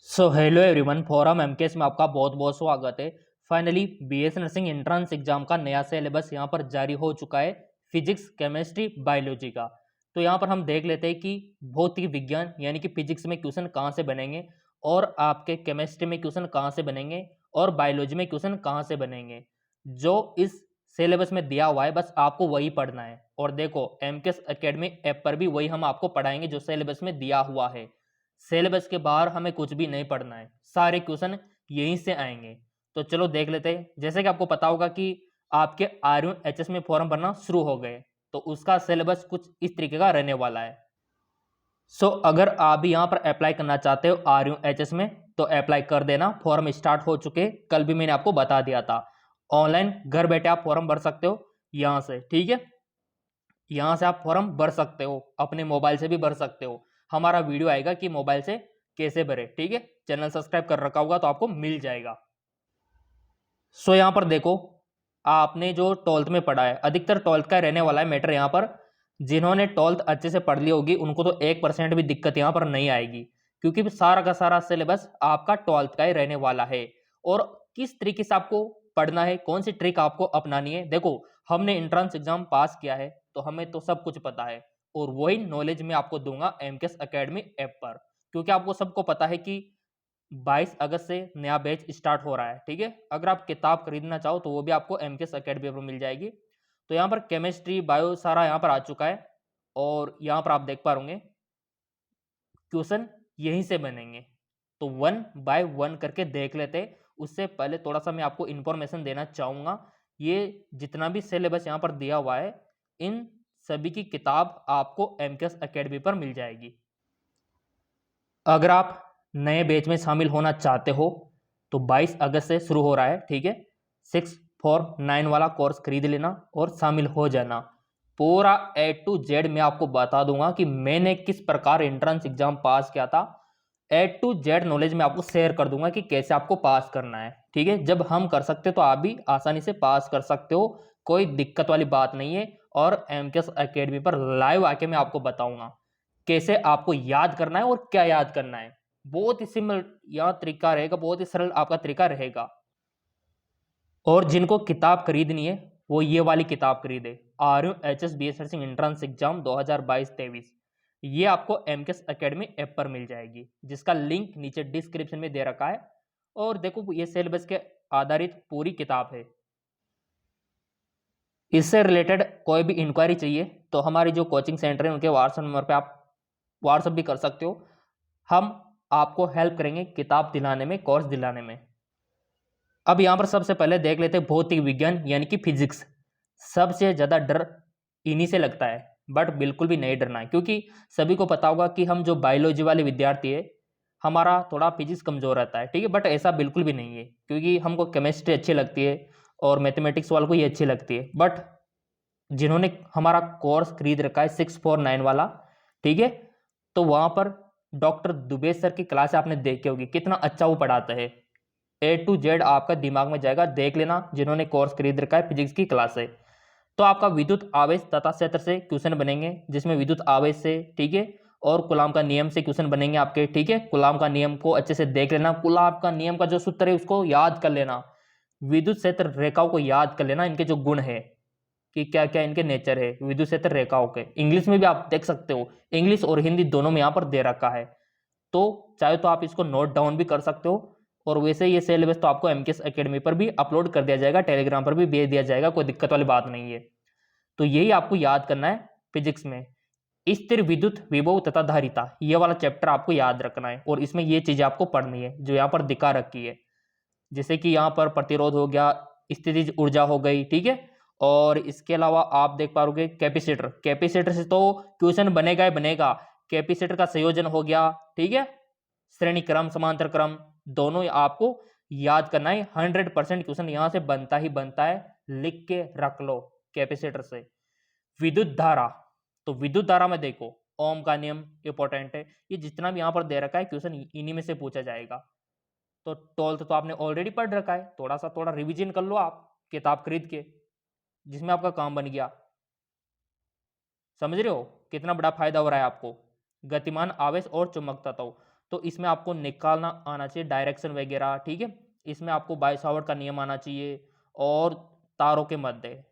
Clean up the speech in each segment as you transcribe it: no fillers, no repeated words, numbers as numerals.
सो hello everyone, forum MKS में आपका बहुत बहुत स्वागत है। Finally BS nursing entrance exam का नया सिलेबस यहाँ पर जारी हो चुका है, फिजिक्स केमिस्ट्री बायोलॉजी का। तो यहाँ पर हम देख लेते हैं कि भौतिक विज्ञान यानी कि फिजिक्स में क्वेश्चन कहाँ से बनेंगे और आपके केमिस्ट्री में क्वेश्चन कहाँ से बनेंगे और बायोलॉजी में क्वेश्चन कहाँ से बनेंगे। जो इस सिलेबस में दिया हुआ है बस आपको वही पढ़ना है। और देखो एमकेएस एकेडमी ऐप पर भी वही हम आपको पढ़ाएंगे जो सिलेबस में दिया हुआ है। सिलेबस के बाहर हमें कुछ भी नहीं पढ़ना है, सारे क्वेश्चन यहीं से आएंगे। तो चलो देख लेते हैं। जैसे कि आपको पता होगा कि आपके RUHS में फॉर्म भरना शुरू हो गए, तो उसका सिलेबस कुछ इस तरीके का रहने वाला है। अगर आप भी यहाँ पर अप्लाई करना चाहते हो RUHS में तो अप्लाई कर देना। फॉर्म स्टार्ट हो चुके, कल भी मैंने आपको बता दिया था। ऑनलाइन घर बैठे आप फॉर्म भर सकते हो यहाँ से, ठीक है। यहाँ से आप फॉर्म भर सकते हो, अपने मोबाइल से भी भर सकते हो। हमारा वीडियो आएगा कि मोबाइल से कैसे भरे, ठीक है। चैनल सब्सक्राइब कर रखा होगा तो आपको मिल जाएगा। यहाँ पर देखो, आपने जो 12th में पढ़ा है, अधिकतर 12th का रहने वाला है मैटर यहाँ पर। जिन्होंने 12th अच्छे से पढ़ ली होगी उनको तो 1% भी दिक्कत यहाँ पर नहीं आएगी, क्योंकि सारा का सारा सिलेबस आपका 12th का ही रहने वाला है। और किस तरीके से आपको पढ़ना है, कौन सी ट्रिक आपको अपनानी है, देखो हमने एंट्रेंस एग्जाम पास किया है तो हमें तो सब कुछ पता है। और वही नॉलेज मैं आपको दूंगा एमकेएस एकेडमी ऐप पर, क्योंकि आपको सबको पता है कि 22 अगस्त से नया बैच स्टार्ट हो रहा है, ठीक है। अगर आप किताब खरीदना चाहो तो वो भी आपको एमकेएस एकेडमी पर मिल जाएगी। तो यहाँ पर केमिस्ट्री बायो सारा यहाँ पर आ चुका है। और यहाँ पर आप देख पा रहे क्वेश्चन यहीं से बनेंगे। तो 1 बाय 1 करके देख लेते। उससे पहले थोड़ा सा मैं आपको इंफॉर्मेशन देना चाहूंगा। ये जितना भी सिलेबस यहाँ पर दिया हुआ है, इन सभी की किताब आपको एमकेएस एकेडमी पर मिल जाएगी। अगर आप नए बैच में शामिल होना चाहते हो तो 22 अगस्त से शुरू हो रहा है, ठीक है। 649 वाला कोर्स खरीद लेना और शामिल हो जाना। पूरा A to Z मैं आपको बता दूंगा कि मैंने किस प्रकार एंट्रेंस एग्जाम पास किया था। A to Z नॉलेज मैं आपको शेयर कर दूंगा कि कैसे आपको पास करना है, ठीक है। जब हम कर सकते तो आप भी आसानी से पास कर सकते हो, कोई दिक्कत वाली बात नहीं है। और एमकेएस एकेडमी पर लाइव आके मैं आपको बताऊंगा कैसे आपको याद करना है और क्या याद करना है। बहुत ही सिंपल यहाँ तरीका रहेगा, बहुत ही सरल आपका तरीका रहेगा। और जिनको किताब खरीदनी है वो ये वाली किताब खरीदे, RUHS BS nursing entrance exam 2022-23। ये आपको एमकेएस एकेडमी ऐप पर मिल जाएगी, जिसका लिंक नीचे डिस्क्रिप्शन में दे रखा है। और देखो ये सिलेबस के आधारित पूरी किताब है। इससे रिलेटेड कोई भी इंक्वायरी चाहिए तो हमारी जो कोचिंग सेंटर है उनके व्हाट्सएप नंबर पे आप व्हाट्सएप भी कर सकते हो। हम आपको हेल्प करेंगे किताब दिलाने में, कोर्स दिलाने में। अब यहां पर सबसे पहले देख लेते हैं भौतिक विज्ञान यानी कि फिजिक्स। सबसे ज्यादा डर इन्हीं से लगता है, बट बिल्कुल भी नहीं डरना है, क्योंकि सभी को पता होगा कि हम जो बायोलॉजी वाले विद्यार्थी है हमारा थोड़ा फिजिक्स कमजोर रहता है, ठीक है। बट ऐसा बिल्कुल भी नहीं है, क्योंकि हमको केमिस्ट्री अच्छी लगती है और मैथमेटिक्स वालों को ये अच्छी लगती है। बट जिन्होंने हमारा कोर्स खरीद रखा है 649 वाला, ठीक है, तो वहां पर डॉक्टर दुबे सर की क्लास आपने देखी होगी, कितना अच्छा वो पढ़ाता है। A to Z आपका दिमाग में जाएगा, देख लेना जिन्होंने कोर्स खरीद रखा है फिजिक्स की क्लास है। तो आपका विद्युत आवेश तथा क्षेत्र से क्वेश्चन बनेंगे, जिसमें विद्युत आवेश से, ठीक है, और कूलाम का नियम से क्वेश्चन बनेंगे आपके, ठीक है। कूलाम का नियम को अच्छे से देख लेना, कूलाम का नियम का जो सूत्र है उसको याद कर लेना, विद्युत क्षेत्र रेखाओं को याद कर लेना, इनके जो गुण है कि क्या क्या इनके नेचर है विद्युत क्षेत्र रेखाओं के। इंग्लिश में भी आप देख सकते हो, इंग्लिश और हिंदी दोनों में यहाँ पर दे रखा है, तो चाहे तो आप इसको नोट डाउन भी कर सकते हो। और वैसे ये सिलेबस तो आपको एमकेएस एकेडमी पर भी अपलोड कर दिया जाएगा, टेलीग्राम पर भी भेज दिया जाएगा, कोई दिक्कत वाली बात नहीं है। तो यही आपको याद करना है फिजिक्स में। स्थिर विद्युत विभव तथा धारिता, ये वाला चैप्टर आपको याद रखना है, और इसमें ये चीजें आपको पढ़नी है जो यहाँ पर दिखा रखी है। जैसे कि यहाँ पर प्रतिरोध हो गया, स्थितिज ऊर्जा हो गई, ठीक है। और इसके अलावा आप देख पाओगे कैपेसिटर, कैपेसिटर से तो क्वेश्चन बनेगा ही बनेगा। कैपेसिटर का संयोजन हो गया, ठीक है, श्रेणी क्रम समांतर क्रम दोनों आपको याद करना है। 100% क्वेश्चन यहां से बनता ही बनता है, लिख के रख लो। कैपेसिटर से विद्युत धारा, तो विद्युत धारा में देखो ओम का नियम इंपॉर्टेंट है। ये जितना भी यहां पर दे रखा है क्वेश्चन इन्हीं में से पूछा जाएगा। तो 12th तो आपने ऑलरेडी पढ़ रखा है, थोड़ा रिवीजन कर लो आप किताब खरीद के, जिसमें आपका काम बन गया। समझ रहे हो कितना बड़ा फायदा हो रहा है आपको। गतिमान आवेश और चुंबक तत्व, तो इसमें आपको निकालना आना चाहिए डायरेक्शन वगैरह, ठीक है। इसमें आपको बाय-सॉवर्ट का नियम आना चाहिए और तारों के मध्य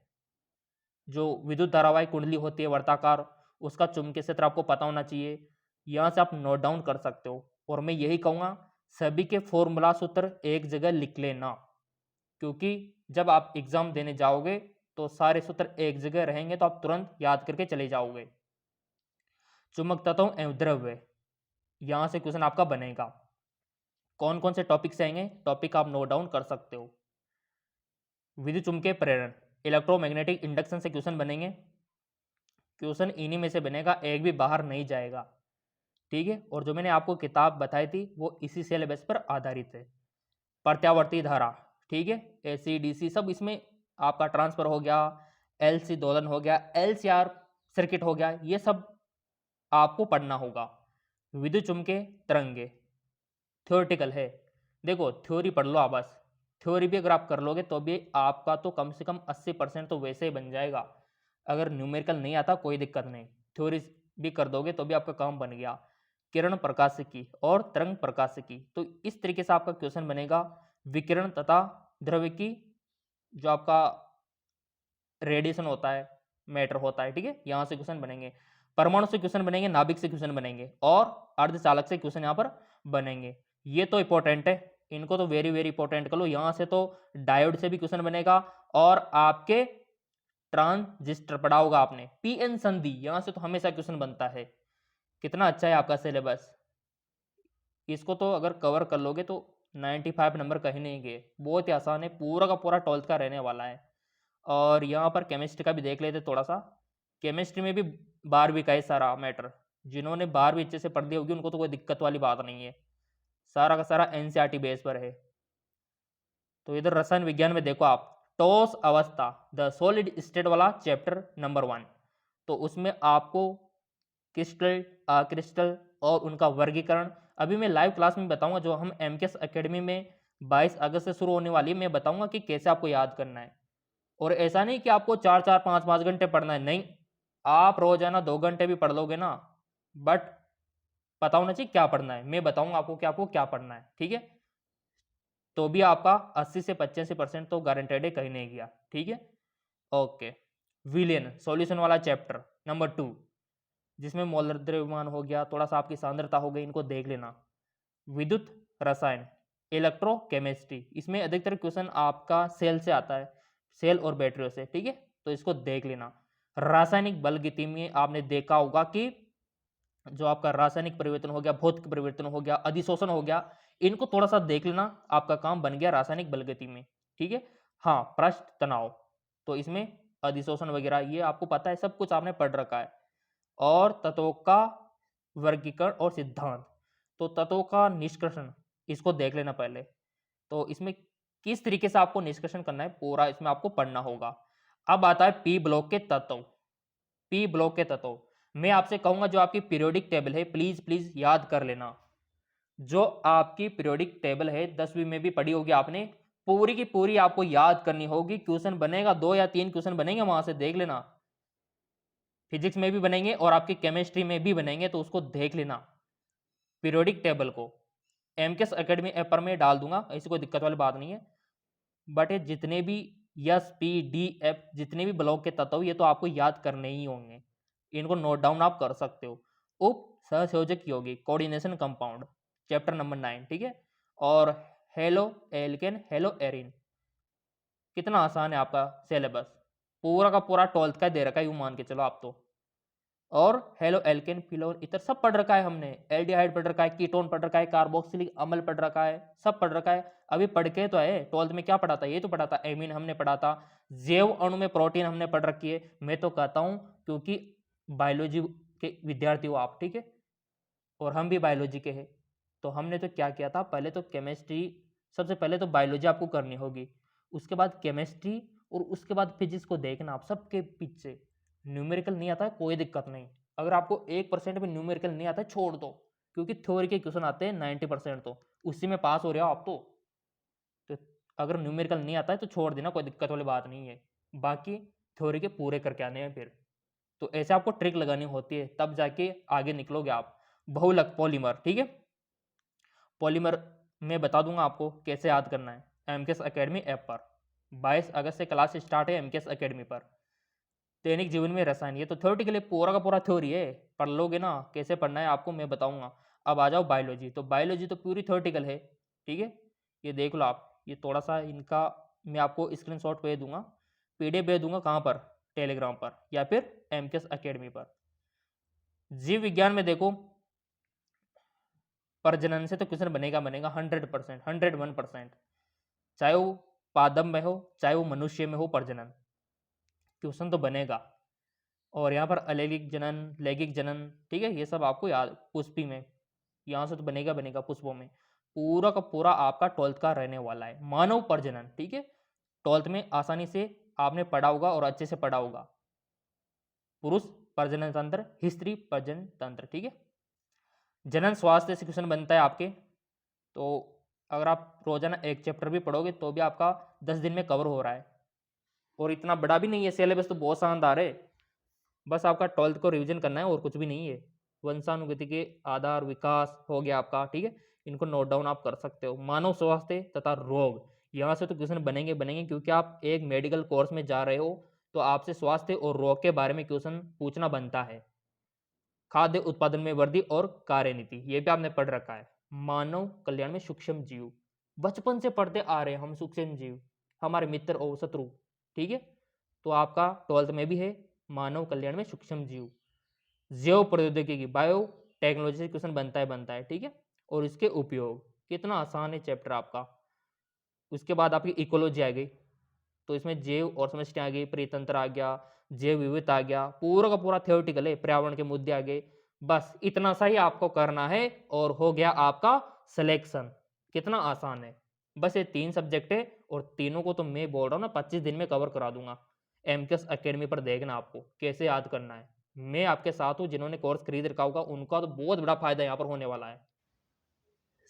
जो विद्युत धारावाही कुंडली होती है वर्ताकार, उसका चुंबकीय क्षेत्र आपको पता होना चाहिए। यहाँ से आप नोट डाउन कर सकते हो और मैं यही कहूँगा सभी के फॉर्मूला सूत्र एक जगह लिख लेना, क्योंकि जब आप एग्जाम देने जाओगे तो सारे सूत्र एक जगह रहेंगे तो आप तुरंत याद करके चले जाओगे। चुंबक तत्व एवं द्रव्य, यहाँ से क्वेश्चन आपका बनेगा। कौन कौन से टॉपिक आएंगे, टॉपिक आप नोट डाउन कर सकते हो। विद्युत चुंबकीय प्रेरण, इलेक्ट्रोमैग्नेटिक इंडक्शन से क्वेश्चन बनेंगे। क्वेश्चन इन्हीं में से बनेगा, एक भी बाहर नहीं जाएगा, ठीक है। और जो मैंने आपको किताब बताई थी वो इसी सिलेबस पर आधारित है। प्रत्यावर्ती धारा, ठीक है, एसी डीसी सब इसमें आपका ट्रांसफर हो गया, एलसी दोलन हो गया, एलसीआर सर्किट हो गया, ये सब आपको पढ़ना होगा। विद्युत चुंबकीय तरंगे थ्योरेटिकल है, देखो थ्योरी पढ़ लो आप बस। थ्योरी भी अगर आप कर लोगे तो भी आपका तो कम से कम 80% तो वैसे ही बन जाएगा। अगर न्यूमेरिकल नहीं आता कोई दिक्कत नहीं, थ्योरी भी कर दोगे तो भी आपका काम बन गया। किरण प्रकाशिकी और तरंग प्रकाशिकी, तो इस तरीके से आपका क्वेश्चन बनेगा। विकिरण तथा द्रव्य की जो आपका रेडिएशन होता है, मैटर होता है, ठीक है, यहां से क्वेश्चन बनेंगे। परमाणु से क्वेश्चन बनेंगे, नाभिक से क्वेश्चन बनेंगे और अर्धचालक से क्वेश्चन यहां पर बनेंगे। ये तो इंपॉर्टेंट है, इनको तो वेरी वेरी इंपॉर्टेंट कर लो। यहां से तो डायोड से भी क्वेश्चन बनेगा और आपके ट्रांजिस्टर पढ़ा होगा आपने, पीएन संधि, यहां से तो हमेशा क्वेश्चन बनता है। कितना अच्छा है आपका सिलेबस, इसको तो अगर कवर कर लोगे तो 95 नंबर कहीं नहीं गए। बहुत ही आसान है, पूरा का पूरा 12th का रहने वाला है। और यहाँ पर केमिस्ट्री का भी देख लेते थोड़ा सा। केमिस्ट्री में भी 12वीं का है सारा मैटर, जिन्होंने 12वीं अच्छे से पढ़ ली होगी उनको तो कोई दिक्कत वाली बात नहीं है, सारा का सारा एनसीईआरटी बेस पर है। तो इधर रसायन विज्ञान में देखो आप, ठोस अवस्था द सॉलिड स्टेट वाला चैप्टर नंबर 1, तो उसमें आपको क्रिस्टल क्रिस्टल और उनका वर्गीकरण अभी मैं लाइव क्लास में बताऊंगा, जो हम एमकेएस एकेडमी में 22 अगस्त से शुरू होने वाली है। मैं बताऊंगा कि कैसे आपको याद करना है। और ऐसा नहीं कि आपको 4-4 5-5 घंटे पढ़ना है, नहीं, आप रोजाना 2 घंटे भी पढ़ लोगे ना, बट पता होना चाहिए क्या पढ़ना है। मैं बताऊंगा आपको कि आपको क्या पढ़ना है, ठीक है। तो भी आपका 80 से 85% तो गारंटेड है, कहीं नहीं गया, ठीक है। ओके, विलियन सॉल्यूशन वाला चैप्टर नंबर 2, जिसमें मोलर द्रव्यमान हो गया, थोड़ा सा आपकी सांद्रता हो गई, इनको देख लेना। विद्युत रसायन, इलेक्ट्रोकेमिस्ट्री, इसमें अधिकतर क्वेश्चन आपका सेल से आता है, सेल और बैटरियों से, ठीक है, तो इसको देख लेना। रासायनिक बल गति में आपने देखा होगा कि जो आपका रासायनिक परिवर्तन हो गया, भौतिक परिवर्तन हो गया, अधिशोषण हो गया, इनको थोड़ा सा देख लेना, आपका काम बन गया रासायनिक बल गति में, ठीक है। हाँ, पृष्ठ तनाव, तो इसमें अधिशोषण वगैरह ये आपको पता है, सब कुछ आपने पढ़ रखा है। और तत्वों का वर्गीकरण और सिद्धांत, तो तत्वों का निष्कर्षण, इसको देख लेना पहले। तो इसमें किस तरीके से आपको निष्कर्षण करना है पूरा इसमें आपको पढ़ना होगा। अब आता है पी ब्लॉक के तत्व। पी ब्लॉक के तत्व मैं आपसे कहूंगा, जो आपकी पीरियोडिक टेबल है प्लीज प्लीज याद कर लेना। जो आपकी पीरियोडिक टेबल है 10वीं में भी पढ़ी होगी आपने, पूरी की पूरी आपको याद करनी होगी। क्वेश्चन बनेगा 2 या 3 क्वेश्चन बनेंगे, वहां से देख लेना। फिजिक्स में भी बनेंगे और आपकी केमिस्ट्री में भी बनेंगे, तो उसको देख लेना। पीरियोडिक टेबल को एमकेएस एकेडमी ऐप पर मैं डाल दूंगा, ऐसी कोई दिक्कत वाली बात नहीं है। बट ये जितने भी एस पी डी एफ जितने भी ब्लॉक के तत्व, ये तो आपको याद करने ही होंगे, इनको नोट डाउन आप कर सकते हो। उप सहसंयोजक यौगिक, कोऑर्डिनेशन कंपाउंड, चैप्टर नंबर 9, ठीक है। और हेलो एल्केन, हेलो एरिन, कितना आसान है आपका सिलेबस, पूरा का पूरा 12th का दे रखा है, यूं मान के चलो आप तो। और हेलो एल्केन, फिनोल, इतर सब पढ़ रखा है हमने, एल्डिहाइड पढ़ रखा है, कीटोन पढ़ रखा है, कार्बोक्सिलिक अम्ल पढ़ रखा है, सब पढ़ रखा है। अभी पढ़ के तो है, 12th में क्या पढ़ा था, ये तो पढ़ा था, एमीन हमने पढ़ा था, जैव अणु में प्रोटीन हमने पढ़ रखी है। मैं तो कहता हूं क्योंकि बायोलॉजी के विद्यार्थी हो आप, ठीक है, और हम भी बायोलॉजी के हैं, तो हमने तो क्या किया था, पहले तो केमिस्ट्री, सबसे पहले तो बायोलॉजी आपको करनी होगी, उसके बाद केमिस्ट्री, और उसके बाद फिजिक्स को देखना आप सबके पीछे। न्यूमेरिकल नहीं आता है कोई दिक्कत नहीं, अगर आपको 1% भी न्यूमेरिकल नहीं आता है छोड़ दो, क्योंकि थ्योरी के क्वेश्चन आते हैं 90%, तो उसी में पास हो रहे हो आप तो अगर न्यूमेरिकल नहीं आता है तो छोड़ देना, कोई दिक्कत वाली बात नहीं है, बाकी थ्योरी के पूरे करके आने हैं फिर। तो ऐसे आपको ट्रिक लगानी होती है, तब जाके आगे निकलोगे आप। बहुलक पॉलीमर, ठीक है, पॉलीमर मैं बता दूंगा आपको कैसे याद करना है एमकेएस एकेडमी ऐप पर। 22 अगस्त से क्लास स्टार्ट है एमकेएस एकेडमी पर। दैनिक जीवन में रसायन, ये तो थ्योरेटिकली पूरा का पूरा थ्योरी है, पढ़ लोगे ना, कैसे पढ़ना है आपको मैं बताऊंगा। अब आ जाओ बायोलॉजी, तो बायोलॉजी तो पूरी थ्योरेटिकल है, ठीक है। ये देख लो आप, ये थोड़ा सा इनका मैं आपको स्क्रीनशॉट भेज दूंगा, पीडीएफ भेज दूंगा, कहाँ पर, टेलीग्राम पर या फिर एमकेएस एकेडमी पर। जीव विज्ञान में देखो, प्रजनन से तो क्वेश्चन बनेगा बनेगा 100%, 101%, चाहे वो पादप में हो चाहे वो मनुष्य में हो, प्रजनन क्वेश्चन तो बनेगा। और यहाँ पर अलैंगिक जनन, लैंगिक जनन, ठीक है, ये सब आपको याद, पुष्पी में यहाँ से तो बनेगा बनेगा, पुष्पों में पूरा का पूरा आपका 12th का रहने वाला है। मानव प्रजनन, ठीक है, 12th में आसानी से आपने पढ़ा होगा और अच्छे से पढ़ा होगा। पुरुष प्रजनन तंत्र, स्त्री प्रजनन तंत्र, ठीक है। जनन स्वास्थ्य से क्वेश्चन बनता है आपके, तो अगर आप रोजाना एक चैप्टर भी पढ़ोगे तो भी आपका 10 दिन में कवर हो रहा है, और इतना बड़ा भी नहीं है सिलेबस, तो बहुत शानदार है। बस आपका 12th को रिवीजन करना है और कुछ भी नहीं है। वंशानुगति के आधार, विकास हो गया आपका, ठीक है, इनको नोट डाउन आप कर सकते हो। मानव स्वास्थ्य तथा रोग, यहाँ से तो क्वेश्चन बनेंगे बनेंगे, क्योंकि आप एक मेडिकल कोर्स में जा रहे हो, तो आपसे स्वास्थ्य और रोग के बारे में क्वेश्चन पूछना बनता है। खाद्य उत्पादन में वृद्धि और कार्यनीति, ये भी आपने पढ़ रखा है। मानव कल्याण में सूक्ष्म जीव, बचपन से पढ़ते आ रहे हैं हम, सूक्ष्म जीव हमारे मित्र और शत्रु, ठीक है, तो आपका 12th में भी है मानव कल्याण में सूक्ष्म जीव। जैव प्रौद्योगिकी, बायो टेक्नोलॉजी से क्वेश्चन बनता है, ठीक है, और इसके उपयोग, कितना आसान है चैप्टर आपका। उसके बाद आपकी इकोलॉजी आ गई, तो इसमें जैव और समष्टि आ गई, परितंत्र आ गया, जैव विविधता आ गया, पूरा का पूरा थ्योरेटिकल है, पर्यावरण के मुद्दे आ गए। बस इतना सा ही आपको करना है और हो गया आपका सिलेक्शन। कितना आसान है, बस ये 3 सब्जेक्ट है, और तीनों को तो मैं बोल रहा हूँ ना 25 दिन में कवर करा दूंगा। एमकेएस एकेडमी पर देखना आपको कैसे याद करना है। मैं आपके साथ हूँ, जिन्होंने कोर्स खरीद रखा होगा उनका तो बहुत बड़ा फायदा यहाँ पर होने वाला है।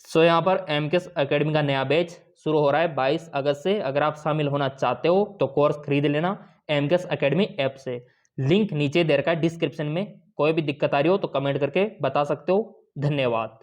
सो यहाँ पर एमकेएस एकेडमी का नया बैच शुरू हो रहा है 22 अगस्त से। अगर आप शामिल होना चाहते हो तो कोर्स खरीद लेना एमकेएस एकेडमी ऐप से। लिंक नीचे दे रखा है डिस्क्रिप्शन में। कोई भी दिक्कत आ रही हो तो कमेंट करके बता सकते हो। धन्यवाद।